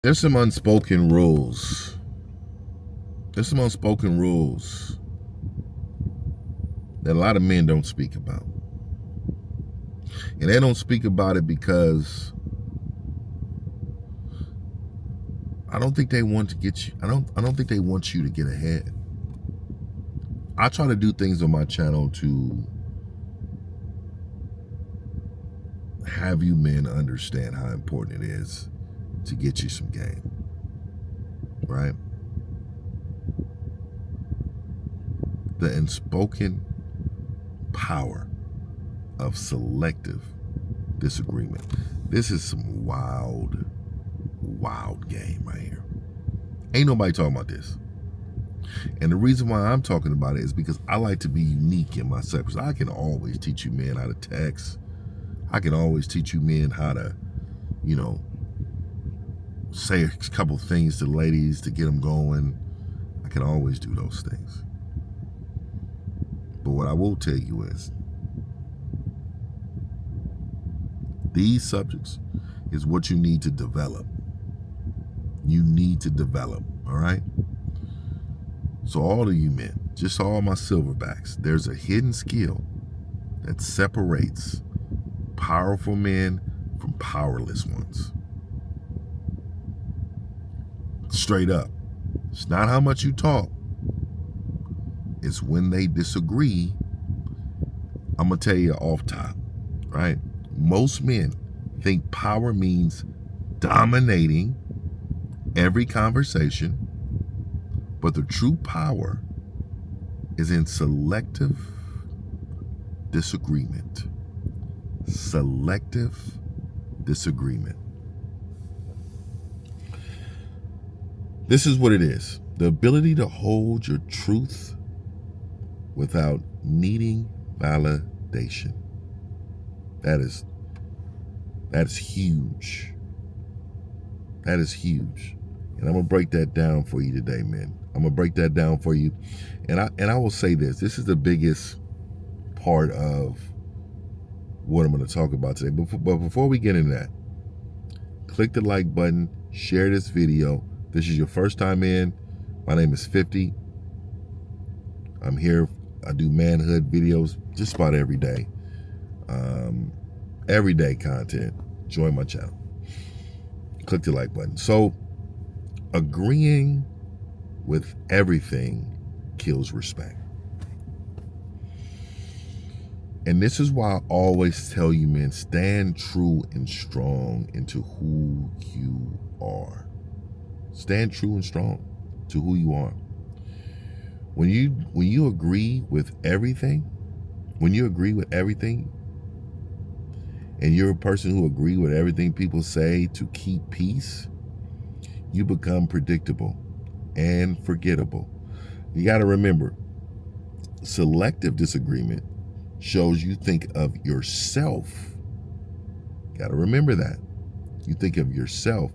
There's some unspoken rules. There's some unspoken rules that a lot of men don't speak about. And they don't speak about it because I don't think they want to get you. I don't think they want you to get ahead. I try to do things on my channel to have you men understand how important it is to get you some game. Right? The unspoken power of selective disagreement. This is some wild game right here. Ain't nobody talking about this. And the reason why I'm talking about it is because I like to be unique in my sectors. I can always teach you men how to text. I can always teach you men how to, say a couple things to ladies to get them going. I can always do those things. But what I will tell you is these subjects is what you need to develop. You need to develop, all right? So all of you men, just all my silverbacks, there's a hidden skill that separates powerful men from powerless ones. Straight up. It's not how much you talk. It's when they disagree. I'm going to tell you off top, right? Most men think power means dominating every conversation, but the true power is in selective disagreement. Selective disagreement. This is what it is. The ability to hold your truth without needing validation. That is huge. That is huge. And I'm going to break that down for you today, man. I'm going to break that down for you. And I will say this. This is the biggest part of what I'm going to talk about today. But before we get into that, click the like button, share this video. This is your first time in. My name is 50. I'm here. I do manhood videos just about every day. Everyday content. Join my channel. Click the like button. So, agreeing with everything kills respect. And this is why I always tell you, men, stand true and strong into who you are. Stand true and strong to who you are. When you agree with everything, and you're a person who agree with everything people say to keep peace, you become predictable and forgettable. You got to remember, selective disagreement shows you think of yourself. Got to remember that. You think of yourself.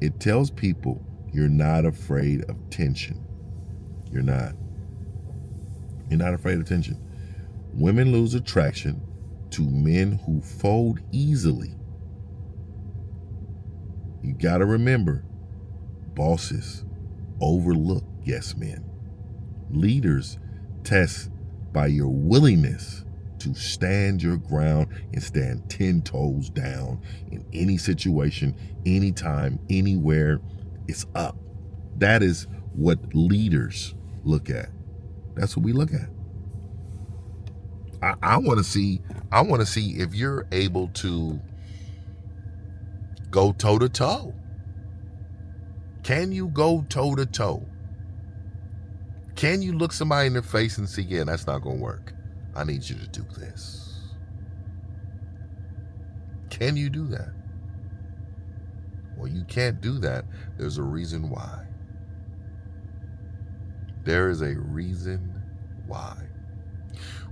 It tells people you're not afraid of tension. You're not. You're not afraid of tension. Women lose attraction to men who fold easily. You got to remember, bosses overlook yes men. Leaders test by your willingness to stand your ground and stand 10 toes down in any situation, anytime, anywhere. It's up. That is what leaders look at. That's what we look at. I want to see if you're able to go toe to toe. Can you go toe to toe? Can you look somebody in the face and say, yeah, that's not going to work. I need you to do this. Can you do that? Well, you can't do that. There's a reason why. There is a reason why.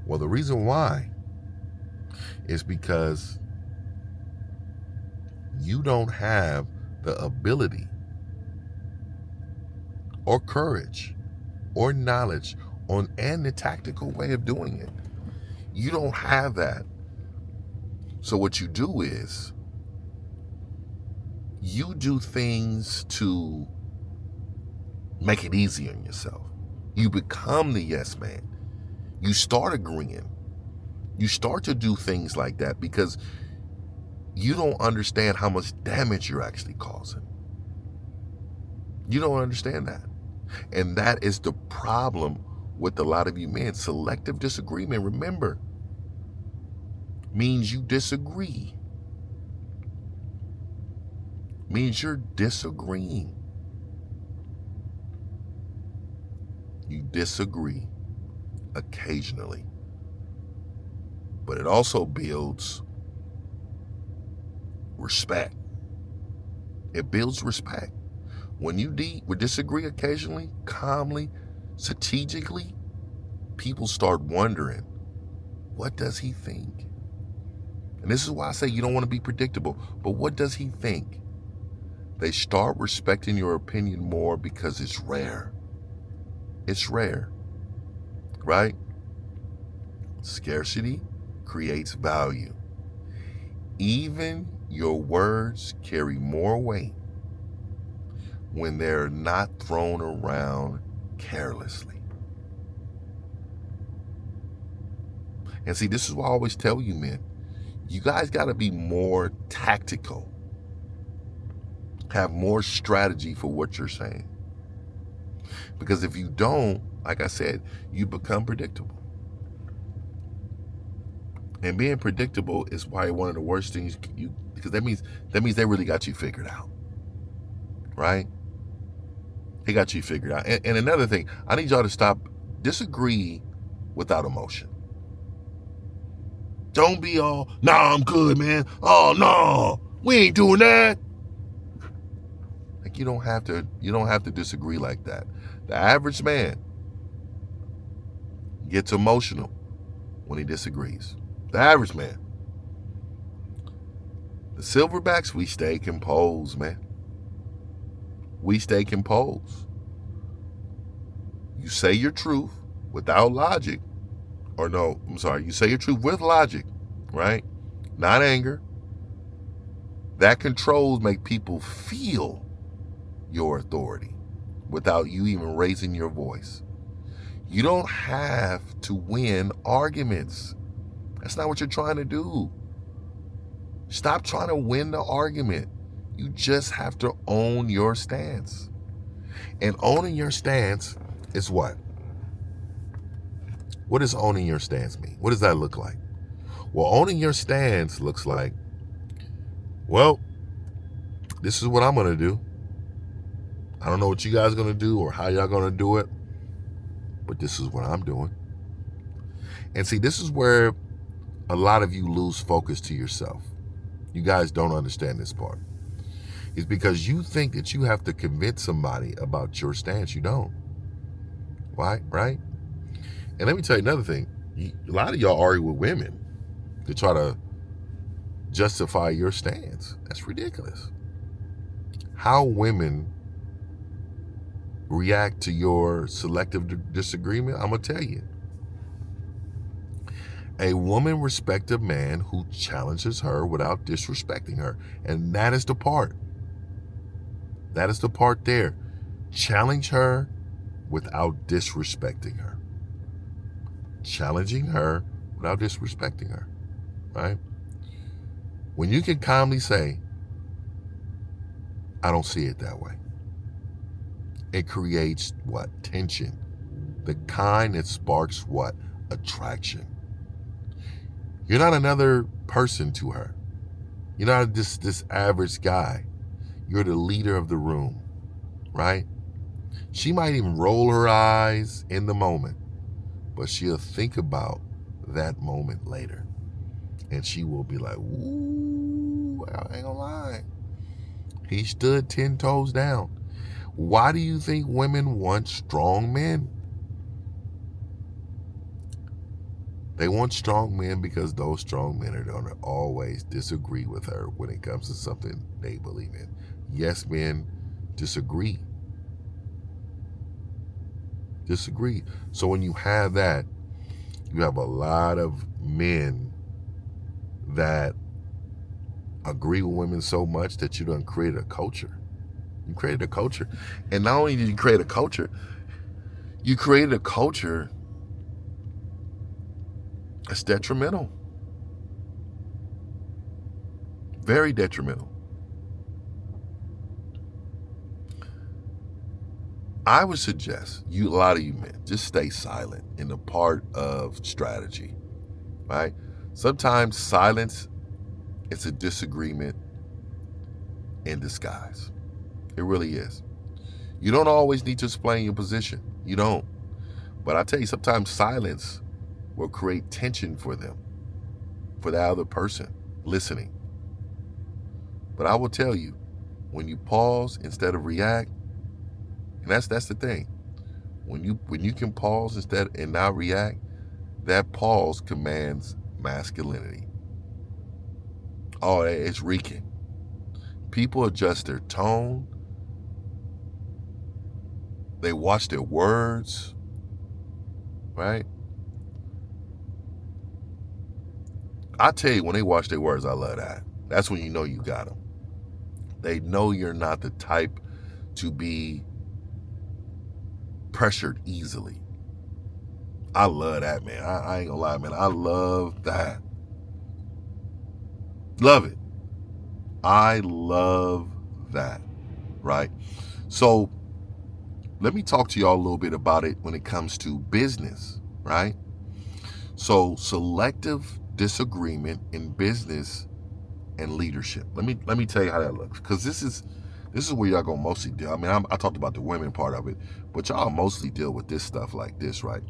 Well, the reason why is because you don't have the ability or courage or knowledge and the tactical way of doing it. You don't have that. So what you do is You do things to make it easy on yourself. You become the yes man. You start agreeing. You start to do things like that because you don't understand how much damage you're actually causing. You don't understand that. And that is the problem with a lot of you men. Selective disagreement, remember, means you disagree. Means you're disagreeing. You disagree occasionally. But it also builds respect. It builds respect. When you disagree occasionally, calmly, strategically, people start wondering, what does he think? And this is why I say you don't want to be predictable. But what does he think? They start respecting your opinion more because it's rare. It's rare, right? Scarcity creates value. Even your words carry more weight when they're not thrown around carelessly. And see, this is why I always tell you, men, you guys got to be more tactical, have more strategy for what you're saying. Because if you don't, like I said, you become predictable. And being predictable is probably one of the worst things because that means they really got you figured out. Right? They got you figured out. And another thing, I need y'all to stop disagree without emotion. Don't be all, nah, I'm good, man. Oh no, we ain't doing that. Like you don't have to disagree like that. The average man gets emotional when he disagrees. The average man. The silverbacks, we stay composed, man. We stay composed. You say your truth without logic. Or no, I'm sorry, you say your truth with logic, right? Not anger. That controls make people feel your authority without you even raising your voice. You don't have to win arguments. That's not what you're trying to do. Stop trying to win the argument. You just have to own your stance. And owning your stance is what? What does owning your stance mean? What does that look like? Well, owning your stance looks like, well, this is what I'm going to do. I don't know what you guys are going to do or how y'all going to do it, but this is what I'm doing. And see, this is where a lot of you lose focus to yourself. You guys don't understand this part. It's because you think that you have to convince somebody about your stance. You don't. Why? Right? And let me tell you another thing. A lot of y'all argue with women to try to justify your stance. That's ridiculous. How women react to your selective disagreement, I'm going to tell you. A woman respects a man who challenges her without disrespecting her. And that is the part. That is the part there. Challenge her without disrespecting her. Challenging her without disrespecting her. Right? When you can calmly say, I don't see it that way. It creates what? Tension. The kind that sparks what? Attraction. You're not another person to her. You're not this average guy. You're the leader of the room, right? She might even roll her eyes in the moment, but she'll think about that moment later. And she will be like, ooh, I ain't gonna lie. He stood 10 toes down. Why do you think women want strong men? They want strong men because those strong men are going to always disagree with her when it comes to something they believe in. Yes, men disagree. Disagree. So when you have that, you have a lot of men that agree with women so much that you done created a culture. You created a culture. And not only did you create a culture, you created a culture that's detrimental. Very detrimental. I would suggest a lot of you men, just stay silent in the part of strategy, right? Sometimes silence is a disagreement in disguise. It really is. You don't always need to explain your position. You don't. But I tell you, sometimes silence will create tension for them, for the other person listening. But I will tell you, when you pause instead of react, and that's the thing. When you can pause instead and not react, that pause commands masculinity. Oh, it's reeking. People adjust their tone. They watch their words, right? I tell you, when they watch their words, I love that. That's when you know you got them. They know you're not the type to be pressured easily. I love that, man. I ain't gonna lie, man. I love that. Love it. I love that, right? So let me talk to y'all a little bit about it when it comes to business, right? So selective disagreement in business and leadership. Let me tell you how that looks, because this is where y'all gonna mostly deal. I mean, I talked about the women part of it, but y'all mostly deal with this stuff like this, right?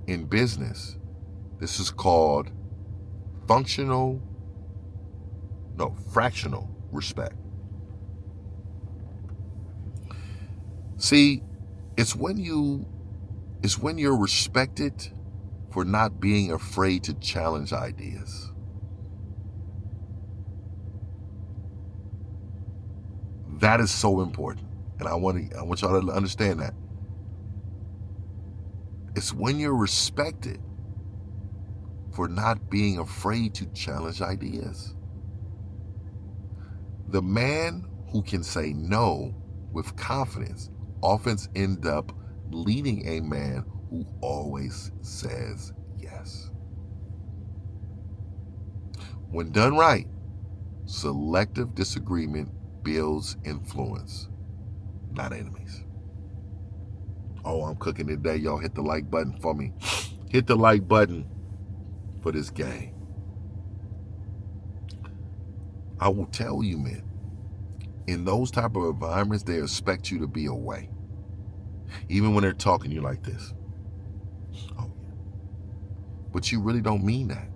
In business, this is called fractional respect. See, it's when you're respected for not being afraid to challenge ideas. That is so important. And I want y'all to understand that. It's when you're respected for not being afraid to challenge ideas. The man who can say no with confidence often ends up leading a man who always says yes. When done right, selective disagreement builds influence, not enemies. Oh, I'm cooking today. Y'all hit the like button for me. Hit the like button for this game. I will tell you, man, in those type of environments, they expect you to be away. Even when they're talking to you like this. Oh, yeah. But you really don't mean that.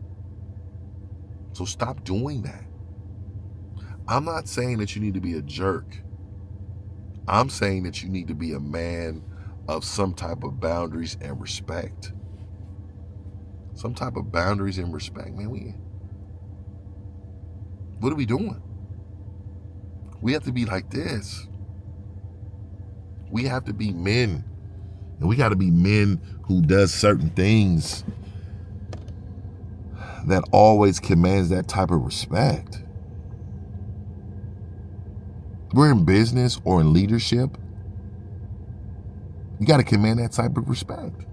So stop doing that. I'm not saying that you need to be a jerk. I'm saying that you need to be a man of some type of boundaries and respect. Some type of boundaries and respect, man. What are we doing? We have to be like this. We have to be men. And we got to be men who does certain things that always commands that type of respect. We're in business or in leadership. You got to command that type of respect.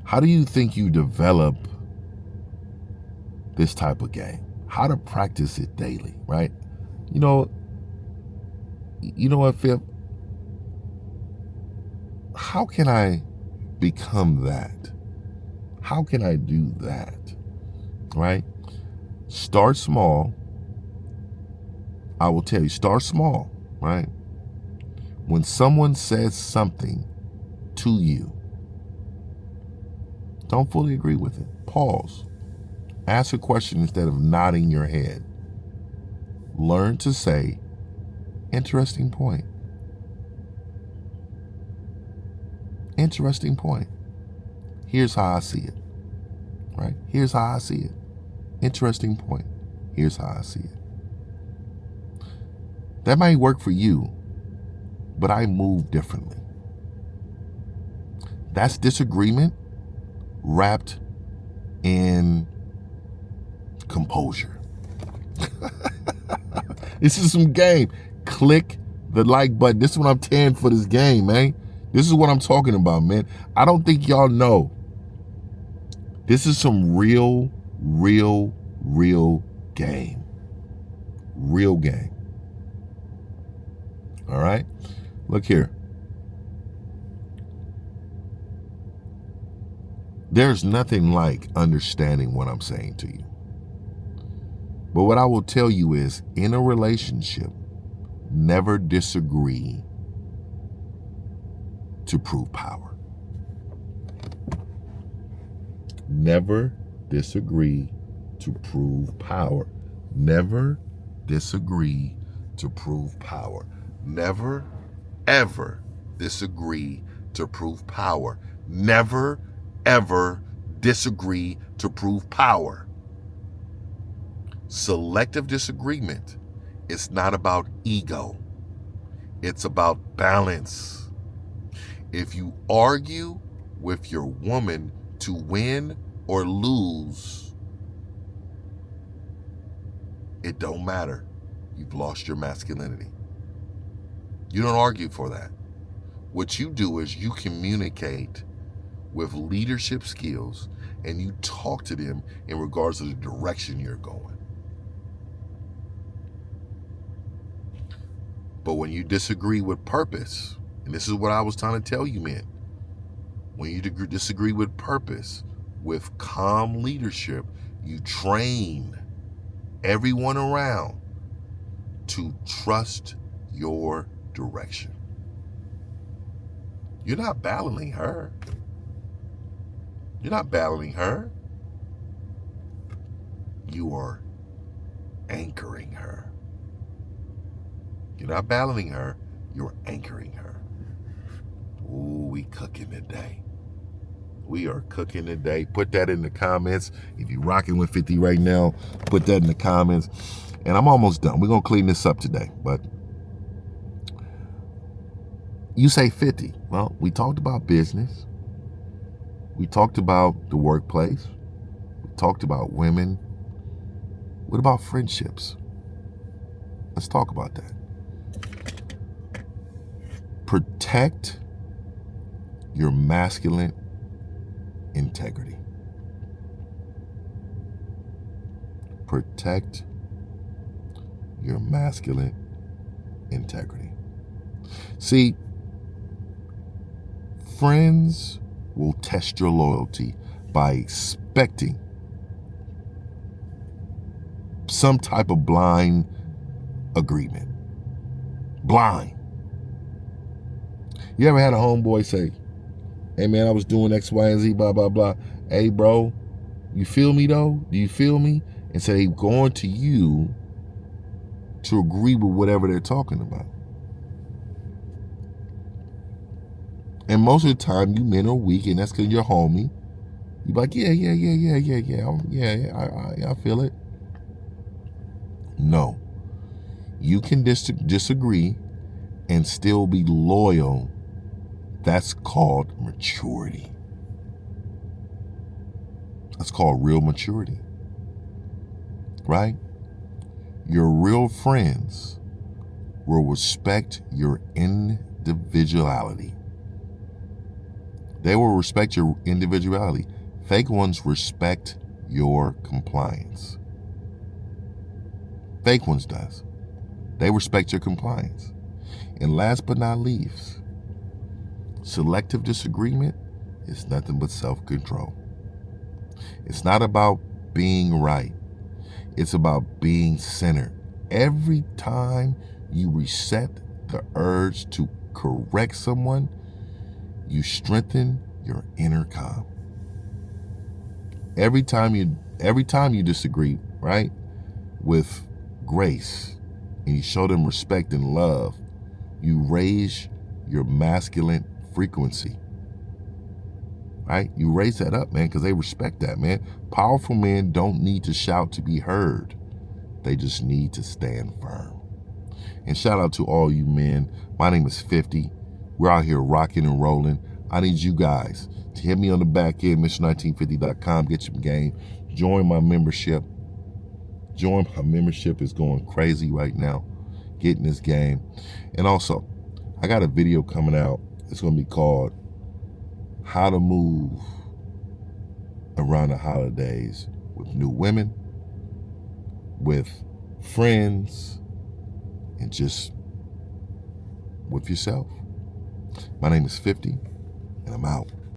How do you think you develop this type of game? How to practice it daily, right? You know what, Phil? How can I become that? How can I do that? Right? Start small. I will tell you, start small, right? When someone says something to you, don't fully agree with it. Pause. Ask a question instead of nodding your head. Learn to say, interesting point. Interesting point. Here's how I see it. Right? Here's how I see it. Interesting point. Here's how I see it. That might work for you, but I move differently. That's disagreement wrapped in composure. This is some game. Click the like button. This is what I'm tearing for this game, man. This is what I'm talking about, man. I don't think y'all know. This is some real game. Real game. All right? Look here. There's nothing like understanding what I'm saying to you. But what I will tell you is, in a relationship, never disagree to prove power. Never disagree to prove power. Never disagree to prove power. Never, ever disagree to prove power. Never, ever disagree to prove power. Selective disagreement is not about ego. It's about balance. If you argue with your woman to win or lose, it don't matter. You've lost your masculinity. You don't argue for that. What you do is you communicate with leadership skills and you talk to them in regards to the direction you're going. But when you disagree with purpose, and this is what I was trying to tell you, man, when you disagree with purpose, with calm leadership, you train everyone around to trust your direction. You're not battling her. You're not battling her. You are anchoring her. You're not battling her. You're anchoring her. Ooh, we cooking today. We are cooking today. Put that in the comments. If you're rocking with 50 right now, put that in the comments. And I'm almost done. We're going to clean this up today. But you say 50. Well, we talked about business. We talked about the workplace. We talked about women. What about friendships? Let's talk about that. Protect your masculine integrity. Protect your masculine integrity. See, friends will test your loyalty by expecting some type of blind agreement. Blind. You ever had a homeboy say, hey man, I was doing X, Y, and Z, blah, blah, blah. Hey bro, you feel me though? Do you feel me? And so they going to you to agree with whatever they're talking about. And most of the time, you men are weak, and that's because you're homie. You're like, yeah, I feel it. No. You can disagree and still be loyal. That's called maturity. That's called real maturity. Right? Your real friends will respect your individuality. They will respect your individuality. Fake ones respect your compliance. Fake ones does. They respect your compliance. And last but not least, selective disagreement is nothing but self-control. It's not about being right. It's about being centered. Every time you reset the urge to correct someone, you strengthen your inner calm. Every time you disagree, right, with grace, and you show them respect and love, you raise your masculine frequency. Right? You raise that up, man, because they respect that, man. Powerful men don't need to shout to be heard. They just need to stand firm. And shout out to all you men. My name is 50. We're out here rocking and rolling. I need you guys to hit me on the back end, mission1950.com. Get your game. Join my membership. Join my membership. Is going crazy right now. Get in this game. And also, I got a video coming out. It's going to be called How to Move Around the Holidays with New Women, with friends, and just with yourself. My name is 50, and I'm out.